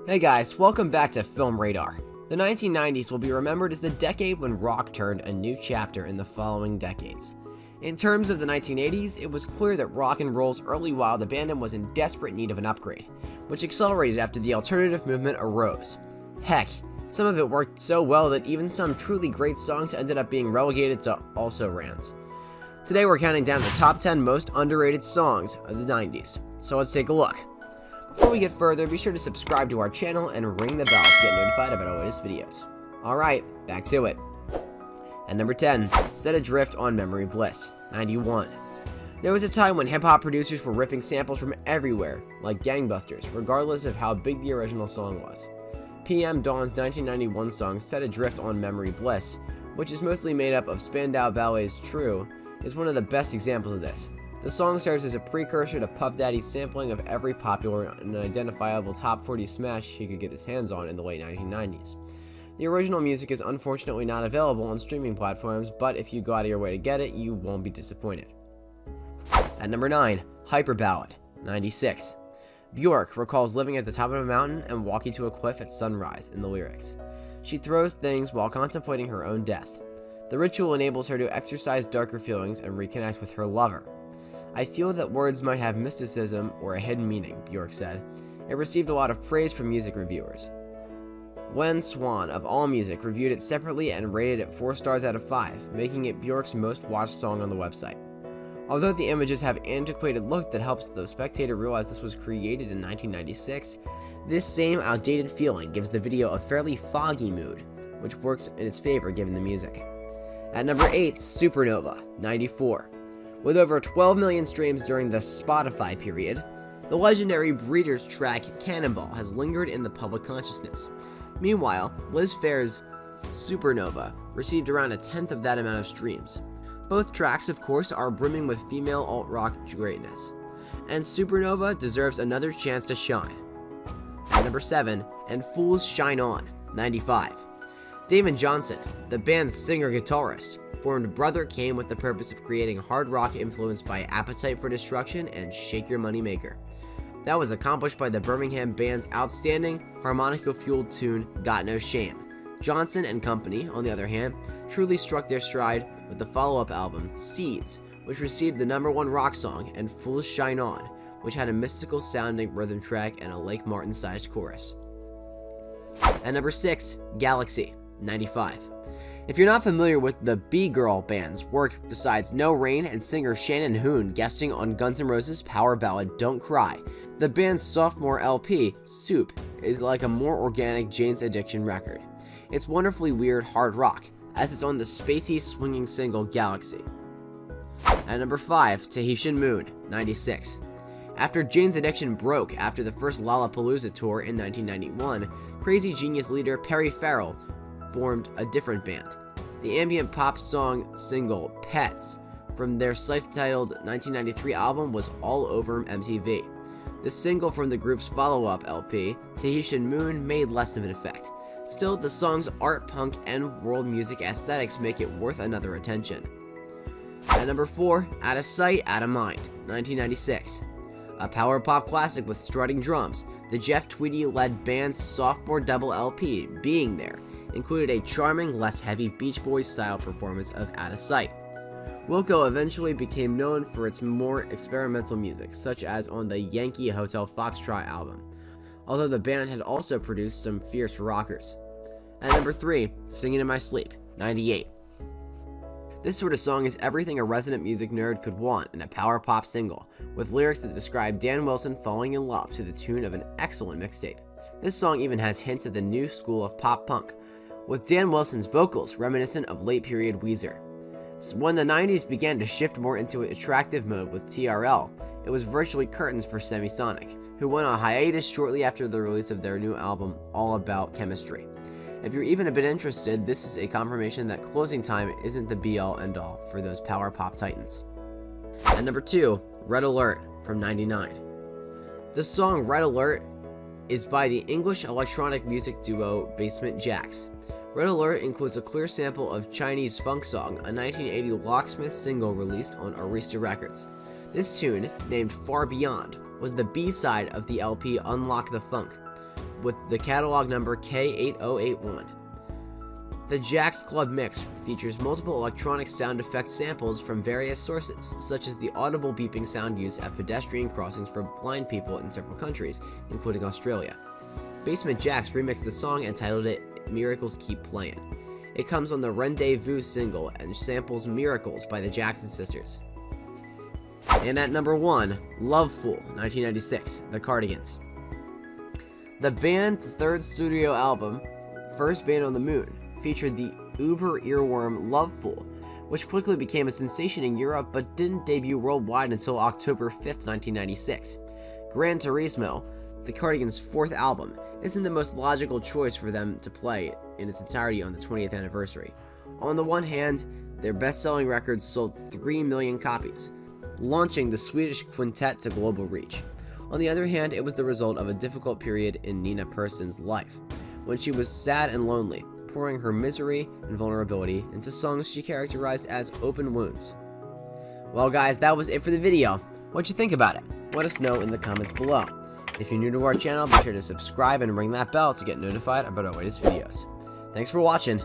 Hey guys, welcome back to Film Radar. The 1990s will be remembered as the decade when rock turned a new chapter in the following decades. In terms of the 1980s, it was clear that rock and roll's early wild abandon was in desperate need of an upgrade, which accelerated after the alternative movement arose. Heck, some of it worked so well that even some truly great songs ended up being relegated to also-rans. Today we're counting down the top 10 most underrated songs of the 90s, so let's take a look. Before we get further, be sure to subscribe to our channel and ring the bell to get notified about our latest videos. Alright, back to it. At number 10, Set Adrift on Memory Bliss, 91. There was a time when hip-hop producers were ripping samples from everywhere, like gangbusters, regardless of how big the original song was. PM Dawn's 1991 song Set Adrift on Memory Bliss, which is mostly made up of Spandau Ballet's True, is one of the best examples of this. The song serves as a precursor to Puff Daddy's sampling of every popular and identifiable top 40 smash he could get his hands on in the late 1990s. The original music is unfortunately not available on streaming platforms, but if you go out of your way to get it, you won't be disappointed. At number 9, Hyper Ballad, 96. Bjork recalls living at the top of a mountain and walking to a cliff at sunrise in the lyrics. She throws things while contemplating her own death. The ritual enables her to exercise darker feelings and reconnect with her lover. I feel that words might have mysticism or a hidden meaning, Bjork said. It received a lot of praise from music reviewers. Gwen Swan of AllMusic reviewed it separately and rated it 4 stars out of 5, making it Bjork's most watched song on the website. Although the images have an antiquated look that helps the spectator realize this was created in 1996, this same outdated feeling gives the video a fairly foggy mood, which works in its favor given the music. At number 8, Supernova, 94. With over 12 million streams during the Spotify period, the legendary Breeders track Cannonball has lingered in the public consciousness. Meanwhile, Liz Phair's Supernova received around a tenth of that amount of streams. Both tracks, of course, are brimming with female alt-rock greatness, and Supernova deserves another chance to shine. At number 7, And Fools Shine On, 95. Damon Johnson, the band's singer-guitarist, formed Brother Cane with the purpose of creating hard rock influenced by Appetite for Destruction and Shake Your Money Maker. That was accomplished by the Birmingham band's outstanding harmonica-fueled tune Got No Shame. Johnson and company, on the other hand, truly struck their stride with the follow-up album, Seeds, which received the #1 rock song, And Fools Shine On, which had a mystical-sounding rhythm track and a Lake Martin-sized chorus. At number 6, Galaxy, 95. If you're not familiar with the B-Girl band's work besides No Rain and singer Shannon Hoon guesting on Guns N' Roses' power ballad Don't Cry, the band's sophomore LP, Soup, is like a more organic Jane's Addiction record. It's wonderfully weird hard rock, as it's on the spacey swinging single Galaxy. At number 5, Tahitian Moon, 96. After Jane's Addiction broke after the first Lollapalooza tour in 1991, Crazy Genius leader Perry Farrell formed a different band. The ambient pop song single Pets from their self-titled 1993 album was all over MTV. The single from the group's follow-up LP, Tahitian Moon, made less of an effect. Still, the song's art punk and world music aesthetics make it worth another attention. At number 4, Out of Sight, Out of Mind, 1996. A power pop classic with strutting drums, the Jeff Tweedy-led band's sophomore double LP, Being There, included a charming, less heavy Beach Boys-style performance of Out of Sight. Wilco eventually became known for its more experimental music, such as on the Yankee Hotel Foxtrot album, although the band had also produced some fierce rockers. At number 3, Singing in My Sleep, 98. This sort of song is everything a resident music nerd could want in a power pop single, with lyrics that describe Dan Wilson falling in love to the tune of an excellent mixtape. This song even has hints of the new school of pop punk, with Dan Wilson's vocals reminiscent of late-period Weezer. When the 90s began to shift more into attractive mode with TRL, it was virtually curtains for Semisonic, who went on hiatus shortly after the release of their new album, All About Chemistry. If you're even a bit interested, this is a confirmation that Closing Time isn't the be-all end-all for those power pop titans. At number 2, Red Alert from 99. The song Red Alert is by the English electronic music duo Basement Jaxx. Red Alert includes a clear sample of Chinese funk song, a 1980 Locksmith single released on Arista Records. This tune, named Far Beyond, was the B-side of the LP Unlock the Funk. with the catalog number K8081. The Jack's Club Mix features multiple electronic sound effect samples from various sources, such as the audible beeping sound used at pedestrian crossings for blind people in several countries, including Australia. Basement Jaxx remixed the song and titled it Miracles Keep Playing. It comes on the Rendezvous single and samples Miracles by the Jackson Sisters. And at number 1, Lovefool, 1996, The Cardigans. The band's third studio album, First Band on the Moon, featured the uber earworm Lovefool, which quickly became a sensation in Europe but didn't debut worldwide until October 5th, 1996. Gran Turismo, the Cardigans' fourth album, isn't the most logical choice for them to play in its entirety on the 20th anniversary. On the one hand, their best-selling records sold 3 million copies, launching the Swedish quintet to global reach. On the other hand, it was the result of a difficult period in Nina Persson's life, when she was sad and lonely, pouring her misery and vulnerability into songs she characterized as open wounds. Well guys, that was it for the video. What'd you think about it? Let us know in the comments below. If you're new to our channel, be sure to subscribe and ring that bell to get notified about our latest videos. Thanks for watching.